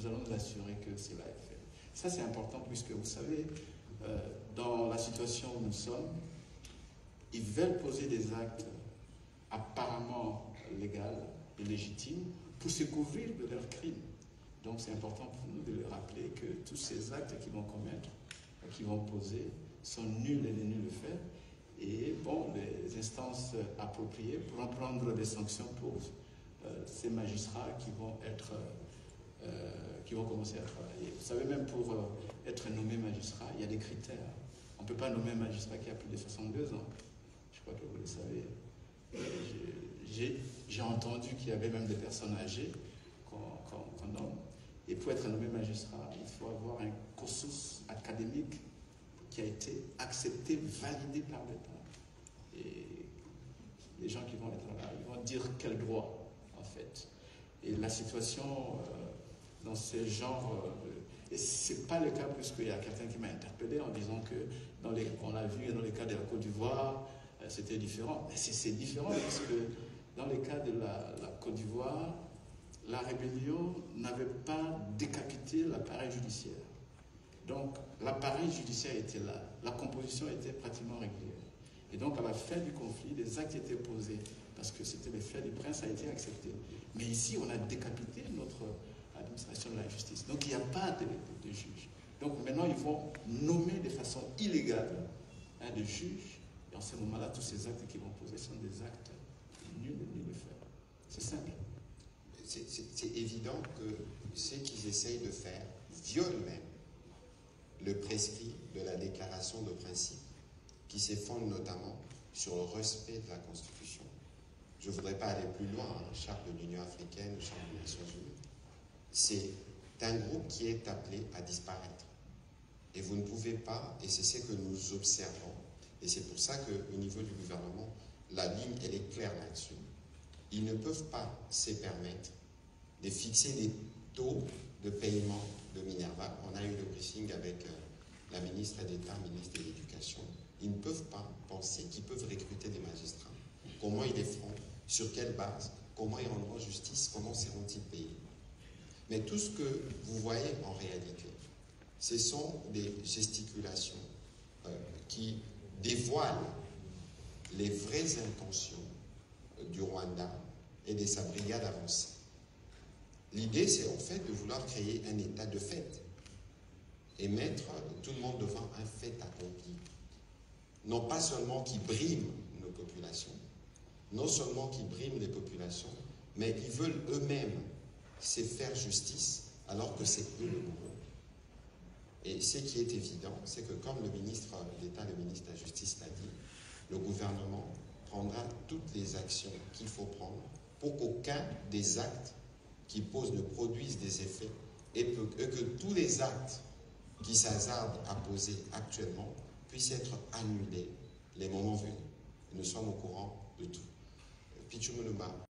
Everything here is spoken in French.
allons nous assurer que cela est fait. Ça, c'est important puisque, vous savez, dans la situation où nous sommes, ils veulent poser des actes apparemment légaux et légitimes pour se couvrir de leurs crimes. Donc, c'est important pour nous de leur rappeler que tous ces actes qu'ils vont commettre, qu'ils vont poser, sont nuls et nuls de fait. Et bon, les instances appropriées pourront prendre des sanctions pour ces magistrats qui vont commencer à travailler. Vous savez, même pour être nommé magistrat, il y a des critères. On ne peut pas nommer un magistrat qui a plus de 62 ans. Je crois que vous le savez. J'ai entendu qu'il y avait même des personnes âgées qu'on nomme. Et pour être nommé magistrat, il faut avoir un cursus académique qui a été accepté, validé par l'État. Et les gens qui vont être là, ils vont dire quel droit, en fait. Et la situation dans ce genre... et ce n'est pas le cas puisqu'il y a quelqu'un qui m'a interpellé en disant que, on l'a vu dans les cas de la Côte d'Ivoire, c'était différent. Mais c'est différent puisque dans les cas de la Côte d'Ivoire, la rébellion n'avait pas décapité l'appareil judiciaire. Donc, l'appareil judiciaire était là. La composition était pratiquement régulière. Et donc, à la fin du conflit, des actes étaient posés parce que c'était les faits du prince, ça a été accepté. Mais ici, on a décapité notre administration de la justice. Donc, il n'y a pas de juge. Donc, maintenant, ils vont nommer de façon illégale des juges. Et en ce moment-là, tous ces actes qu'ils vont poser sont des actes nuls de faire. C'est simple. C'est évident que ce qu'ils essayent de faire viole même le prescrit de la déclaration de principe qui s'effondre notamment sur le respect de la Constitution. Je ne voudrais pas aller plus loin, charte de l'Union africaine ou charte des Nations unies. C'est un groupe qui est appelé à disparaître. Et vous ne pouvez pas, et c'est ce que nous observons, et c'est pour ça qu'au niveau du gouvernement, la ligne, elle est claire là-dessus. Ils ne peuvent pas se permettre de fixer des taux de paiement de Minerva. On a eu le briefing avec la ministre d'État, ministre de l'Éducation. Ils ne peuvent pas penser qu'ils peuvent recruter des magistrats. Comment ils les feront? Sur quelle base? Comment ils rendront justice? Comment seront-ils payés? Mais tout ce que vous voyez en réalité, ce sont des gesticulations qui dévoilent les vraies intentions du Rwanda et de sa brigade avancée. L'idée, c'est en fait de vouloir créer un état de fait et mettre tout le monde devant un fait accompli. Non pas seulement qui briment nos populations, non seulement qui briment les populations, mais ils veulent eux-mêmes se faire justice alors que c'est eux le bourreau. Et ce qui est évident, c'est que comme le ministre d'État, le ministre de la Justice l'a dit, le gouvernement prendra toutes les actions qu'il faut prendre pour qu'aucun des actes qui posent ne produisent des effets et que tous les actes qui s'hasardent à poser actuellement puissent être annulés les moments venus. Nous sommes au courant de tout. Pichumulumba.